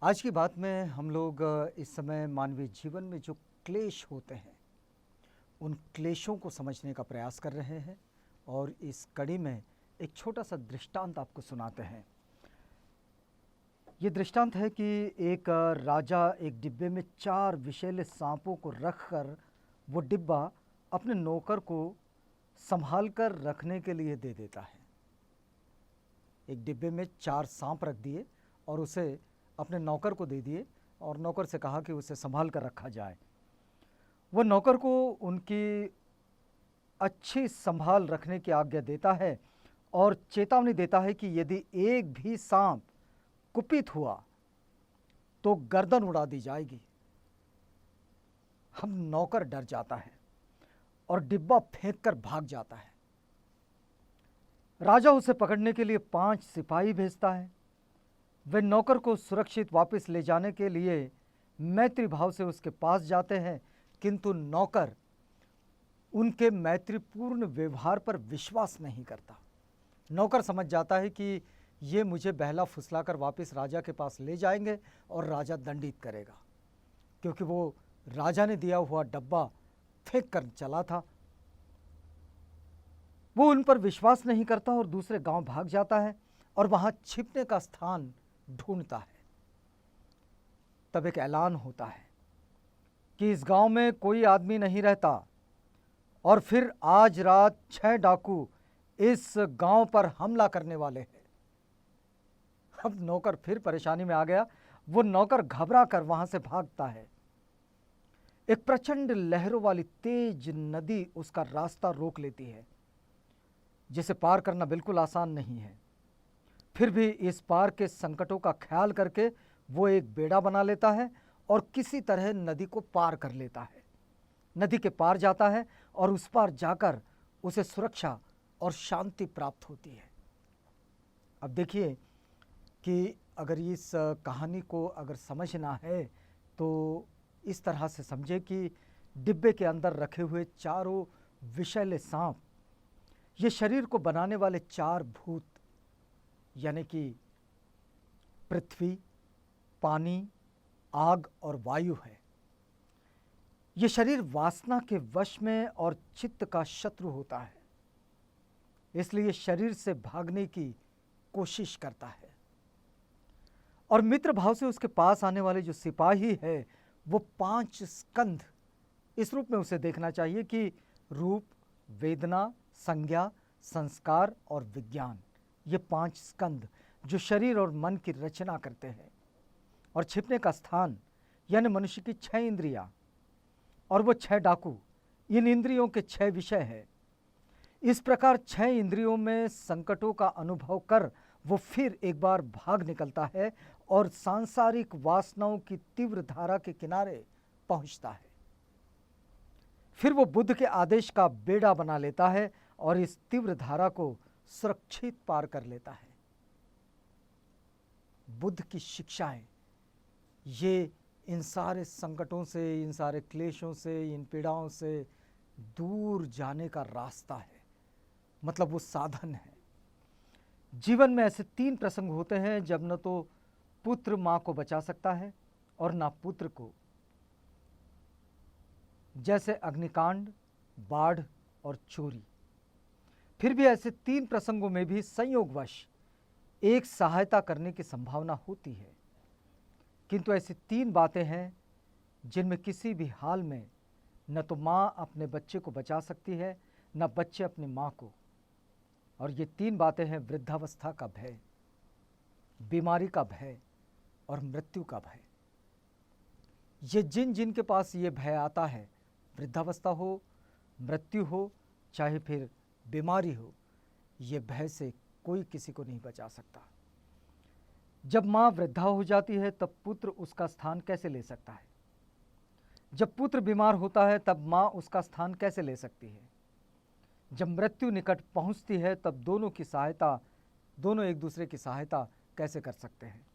आज की बात में हम लोग इस समय मानवीय जीवन में जो क्लेश होते हैं उन क्लेशों को समझने का प्रयास कर रहे हैं और इस कड़ी में एक छोटा सा दृष्टांत आपको सुनाते हैं। ये दृष्टांत है कि एक राजा एक डिब्बे में 4 विषैले सांपों को रखकर वो डिब्बा अपने नौकर को संभाल कर रखने के लिए दे देता है। एक डिब्बे में 4 सांप रख दिए और उसे अपने नौकर को दे दिए और नौकर से कहा कि उसे संभाल कर रखा जाए। वो नौकर को उनकी अच्छी संभाल रखने की आज्ञा देता है और चेतावनी देता है कि यदि एक भी सांप कुपित हुआ तो गर्दन उड़ा दी जाएगी। हम नौकर डर जाता है और डिब्बा फेंक कर भाग जाता है। राजा उसे पकड़ने के लिए 5 सिपाही भेजता है। वे नौकर को सुरक्षित वापस ले जाने के लिए मैत्री भाव से उसके पास जाते हैं, किंतु नौकर उनके मैत्रीपूर्ण व्यवहार पर विश्वास नहीं करता। नौकर समझ जाता है कि ये मुझे बहला फुसलाकर वापस राजा के पास ले जाएंगे और राजा दंडित करेगा, क्योंकि वो राजा ने दिया हुआ डब्बा फेंक कर चला था। वो उन पर विश्वास नहीं करता और दूसरे गांव भाग जाता है और वहां छिपने का स्थान ढूंढता है। तब एक ऐलान होता है कि इस गांव में कोई आदमी नहीं रहता और फिर आज रात 6 डाकू इस गांव पर हमला करने वाले हैं। अब नौकर फिर परेशानी में आ गया। वो नौकर घबरा कर वहां से भागता है। एक प्रचंड लहरों वाली तेज नदी उसका रास्ता रोक लेती है, जिसे पार करना बिल्कुल आसान नहीं है। फिर भी इस पार के संकटों का ख्याल करके वो एक बेड़ा बना लेता है और किसी तरह नदी को पार कर लेता है। नदी के पार जाता है और उस पार जाकर उसे सुरक्षा और शांति प्राप्त होती है। अब देखिए कि अगर इस कहानी को अगर समझना है तो इस तरह से समझे कि डिब्बे के अंदर रखे हुए चारों विषैले सांप ये शरीर को बनाने वाले 4 भूत यानी कि पृथ्वी, पानी, आग और वायु है। ये शरीर वासना के वश में और चित्त का शत्रु होता है, इसलिए शरीर से भागने की कोशिश करता है। और मित्र भाव से उसके पास आने वाले जो सिपाही है वो 5 स्कंध इस रूप में उसे देखना चाहिए कि रूप, वेदना, संज्ञा, संस्कार और विज्ञान, ये 5 स्कंध जो शरीर और मन की रचना करते हैं। और छिपने का स्थान यानी मनुष्य की 6 इंद्रियां और वो 6 डाकू, इन इंद्रियों के 6 विषय है। इस प्रकार 6 इंद्रियों में संकटों का अनुभव कर वो फिर एक बार भाग निकलता है और सांसारिक वासनाओं की तीव्र धारा के किनारे पहुंचता है। फिर वो बुद्ध के आदेश का बेड़ा बना लेता है और इस तीव्र धारा को सुरक्षित पार कर लेता है। बुद्ध की शिक्षाएं ये इन सारे संकटों से, इन सारे क्लेशों से, इन पीड़ाओं से दूर जाने का रास्ता है, मतलब वो साधन है। जीवन में ऐसे 3 प्रसंग होते हैं जब न तो पुत्र मां को बचा सकता है और ना पुत्र को, जैसे अग्निकांड, बाढ़ और चोरी। फिर भी ऐसे 3 प्रसंगों में भी संयोगवश एक सहायता करने की संभावना होती है, किंतु ऐसी 3 बातें हैं जिनमें किसी भी हाल में न तो मां अपने बच्चे को बचा सकती है, न बच्चे अपनी मां को। और ये 3 बातें हैं वृद्धावस्था का भय, बीमारी का भय और मृत्यु का भय। ये जिनके पास ये भय आता है, वृद्धावस्था हो, मृत्यु हो, चाहे फिर बीमारी हो, ये भय से कोई किसी को नहीं बचा सकता। जब मां वृद्धा हो जाती है तब पुत्र उसका स्थान कैसे ले सकता है? जब पुत्र बीमार होता है तब मां उसका स्थान कैसे ले सकती है? जब मृत्यु निकट पहुंचती है तब दोनों एक दूसरे की सहायता कैसे कर सकते हैं?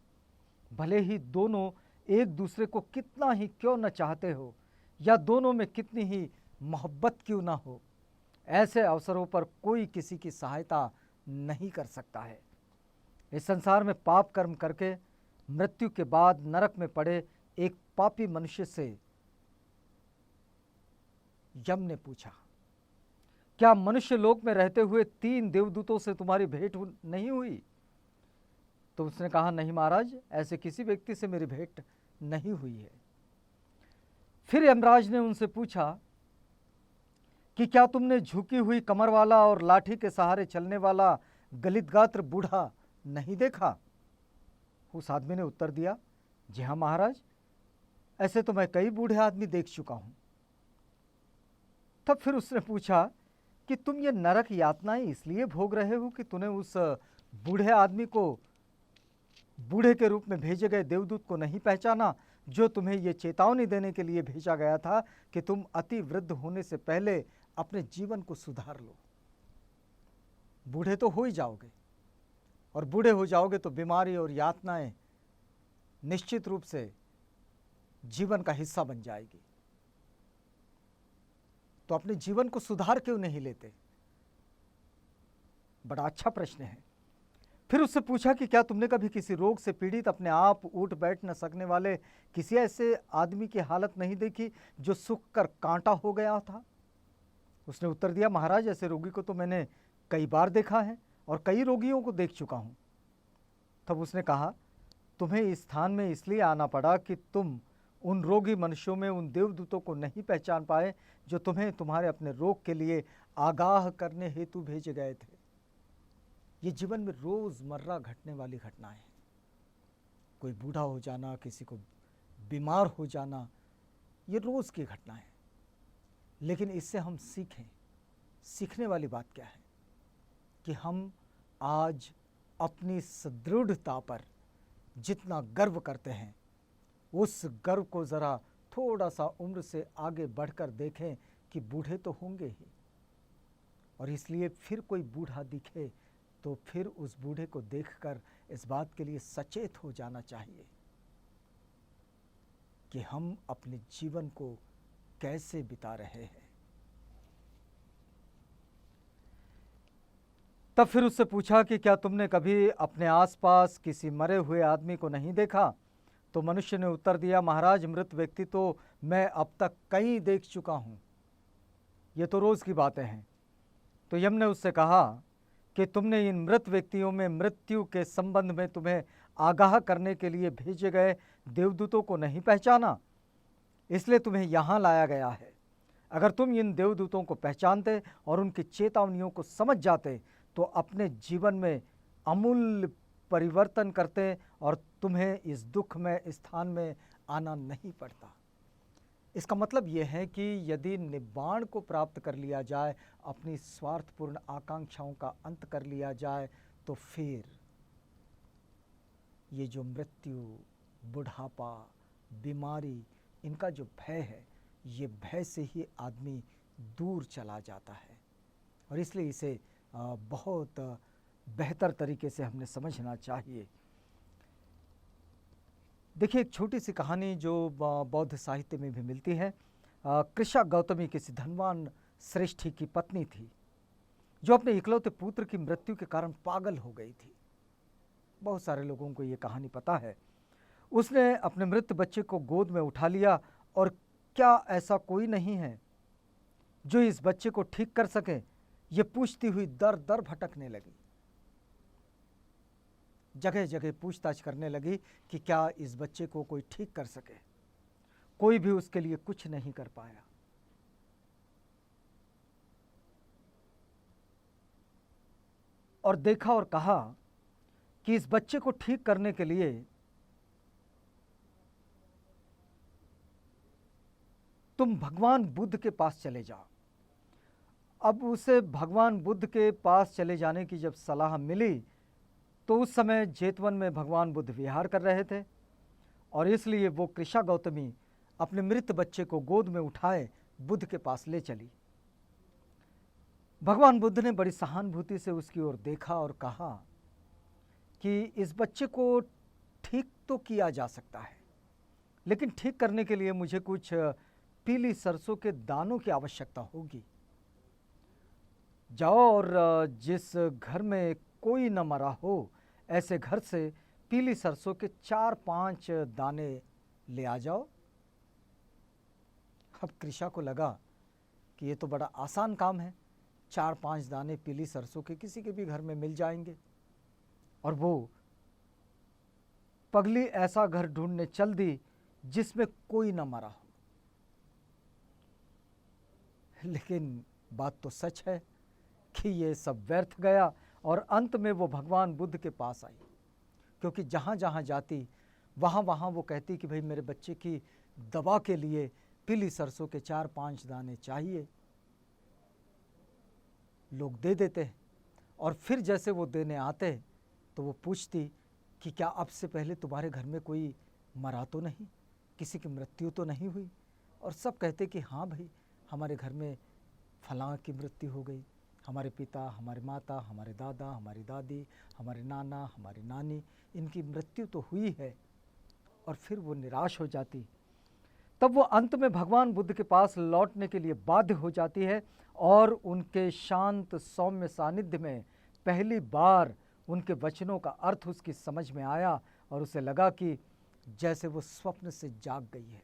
भले ही दोनों एक दूसरे को कितना ही क्यों न चाहते हो या दोनों में कितनी ही मोहब्बत क्यों ना हो, ऐसे अवसरों पर कोई किसी की सहायता नहीं कर सकता है। इस संसार में पाप कर्म करके मृत्यु के बाद नरक में पड़े एक पापी मनुष्य से यम ने पूछा, क्या मनुष्य लोक में रहते हुए 3 देवदूतों से तुम्हारी भेंट नहीं हुई? तो उसने कहा, नहीं महाराज, ऐसे किसी व्यक्ति से मेरी भेंट नहीं हुई है। फिर यमराज ने उनसे पूछा कि क्या तुमने झुकी हुई कमर वाला और लाठी के सहारे चलने वाला गलित गात्र बूढ़ा नहीं देखा? उस आदमी ने उत्तर दिया, जी हाँ महाराज, ऐसे तो मैं कई बूढ़े आदमी देख चुका हूं। तब फिर उसने पूछा कि तुम ये नरक यातनाएं इसलिए भोग रहे हो कि तूने उस बूढ़े आदमी को, बूढ़े के रूप में भेजे गए देवदूत को नहीं पहचाना, जो तुम्हें ये चेतावनी देने के लिए भेजा गया था कि तुम अति वृद्ध होने से पहले अपने जीवन को सुधार लो। बूढ़े तो हो ही जाओगे, और बूढ़े हो जाओगे तो बीमारी और यातनाएं निश्चित रूप से जीवन का हिस्सा बन जाएगी। तो अपने जीवन को सुधार क्यों नहीं लेते? बड़ा अच्छा प्रश्न है। फिर उससे पूछा कि क्या तुमने कभी किसी रोग से पीड़ित, अपने आप उठ बैठ न सकने वाले किसी ऐसे आदमी की हालत नहीं देखी जो सूख कर कांटा हो गया था? उसने उत्तर दिया, महाराज, ऐसे रोगी को तो मैंने कई बार देखा है और कई रोगियों को देख चुका हूं। तब उसने कहा, तुम्हें इस स्थान में इसलिए आना पड़ा कि तुम उन रोगी मनुष्यों में उन देवदूतों को नहीं पहचान पाए जो तुम्हें तुम्हारे अपने रोग के लिए आगाह करने हेतु भेजे गए थे। ये जीवन में रोजमर्रा घटने वाली घटनाएं हैं। कोई बूढ़ा हो जाना, किसी को बीमार हो जाना, ये रोज की घटना है। लेकिन इससे हम सीखने वाली बात क्या है कि हम आज अपनी सुदृढ़ता पर जितना गर्व करते हैं, उस गर्व को ज़रा थोड़ा सा उम्र से आगे बढ़कर देखें कि बूढ़े तो होंगे ही, और इसलिए फिर कोई बूढ़ा दिखे तो फिर उस बूढ़े को देखकर इस बात के लिए सचेत हो जाना चाहिए कि हम अपने जीवन को कैसे बिता रहे हैं। तब फिर उससे पूछा कि क्या तुमने कभी अपने आसपास किसी मरे हुए आदमी को नहीं देखा? तो मनुष्य ने उत्तर दिया, महाराज, मृत व्यक्ति तो मैं अब तक कई देख चुका हूं, ये तो रोज की बातें हैं। तो यम ने उससे कहा कि तुमने इन मृत व्यक्तियों में मृत्यु के संबंध में तुम्हें आगाह करने के लिए भेजे गए देवदूतों को नहीं पहचाना, इसलिए तुम्हें यहाँ लाया गया है। अगर तुम इन देवदूतों को पहचानते और उनकी चेतावनियों को समझ जाते तो अपने जीवन में अमूल्य परिवर्तन करते और तुम्हें इस दुखमय स्थान में आना नहीं पड़ता। इसका मतलब यह है कि यदि निब्बाण को प्राप्त कर लिया जाए, अपनी स्वार्थपूर्ण आकांक्षाओं का अंत कर लिया जाए, तो फिर ये जो मृत्यु, बुढ़ापा, बीमारी, इनका जो भय है, ये भय से ही आदमी दूर चला जाता है। और इसलिए इसे बहुत बेहतर तरीके से हमने समझना चाहिए। देखिए, एक छोटी सी कहानी जो बौद्ध साहित्य में भी मिलती है। कृषा गौतमी किसी धनवान श्रेष्ठी की पत्नी थी जो अपने इकलौते पुत्र की मृत्यु के कारण पागल हो गई थी। बहुत सारे लोगों को ये कहानी पता है। उसने अपने मृत बच्चे को गोद में उठा लिया और क्या ऐसा कोई नहीं है जो इस बच्चे को ठीक कर सके, ये पूछती हुई दर दर भटकने लगी। जगह जगह पूछताछ करने लगी कि क्या इस बच्चे को कोई ठीक कर सके। कोई भी उसके लिए कुछ नहीं कर पाया। और देखा और कहा कि इस बच्चे को ठीक करने के लिए तुम भगवान बुद्ध के पास चले जाओ। अब उसे भगवान बुद्ध के पास चले जाने की जब सलाह मिली तो उस समय जेतवन में भगवान बुद्ध विहार कर रहे थे, और इसलिए वो कृषा गौतमी अपने मृत बच्चे को गोद में उठाए बुद्ध के पास ले चली। भगवान बुद्ध ने बड़ी सहानुभूति से उसकी ओर देखा और कहा कि इस बच्चे को ठीक तो किया जा सकता है, लेकिन ठीक करने के लिए मुझे कुछ पीली सरसों के दानों की आवश्यकता होगी। जाओ और जिस घर में कोई न मरा हो, ऐसे घर से पीली सरसों के 4-5 दाने ले आ जाओ। अब कृषा को लगा कि ये तो बड़ा आसान काम है, 4-5 दाने पीली सरसों के किसी के भी घर में मिल जाएंगे। और वो पगली ऐसा घर ढूंढने चल दी जिसमें कोई न मरा हो। लेकिन बात तो सच है कि ये सब व्यर्थ गया और अंत में वो भगवान बुद्ध के पास आई, क्योंकि जहाँ जहाँ जाती वहाँ वहाँ वो कहती कि भाई मेरे बच्चे की दवा के लिए पीली सरसों के 4-5 दाने चाहिए। लोग दे देते हैं और फिर जैसे वो देने आते तो वो पूछती कि क्या अब से पहले तुम्हारे घर में कोई मरा तो नहीं, किसी की मृत्यु तो नहीं हुई? और सब कहते कि हाँ भाई, हमारे घर में फलां की मृत्यु हो गई, हमारे पिता, हमारे माता, हमारे दादा, हमारी दादी, हमारे नाना, हमारी नानी, इनकी मृत्यु तो हुई है। और फिर वो निराश हो जाती। तब वो अंत में भगवान बुद्ध के पास लौटने के लिए बाध्य हो जाती है और उनके शांत सौम्य सानिध्य में पहली बार उनके वचनों का अर्थ उसकी समझ में आया और उसे लगा कि जैसे वो स्वप्न से जाग गई है।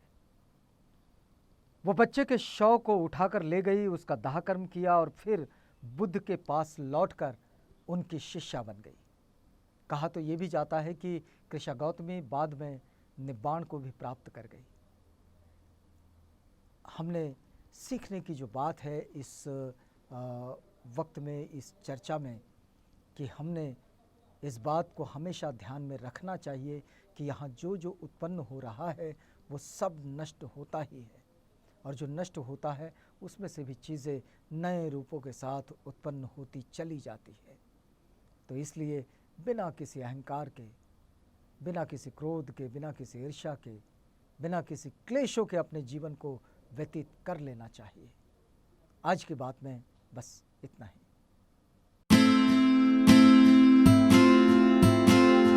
वो बच्चे के शव को उठाकर ले गई, उसका दाह कर्म किया और फिर बुद्ध के पास लौटकर उनकी शिष्या बन गई। कहा तो ये भी जाता है कि कृष्ण गौतमी बाद में निब्बाण को भी प्राप्त कर गई। हमने सीखने की जो बात है इस वक्त में, इस चर्चा में, कि हमने इस बात को हमेशा ध्यान में रखना चाहिए कि यहाँ जो जो उत्पन्न हो रहा है वो सब नष्ट होता ही है, और जो नष्ट होता है उसमें से भी चीज़ें नए रूपों के साथ उत्पन्न होती चली जाती है। तो इसलिए बिना किसी अहंकार के, बिना किसी क्रोध के, बिना किसी ईर्ष्या के, बिना किसी क्लेशों के अपने जीवन को व्यतीत कर लेना चाहिए। आज की बात में बस इतना ही।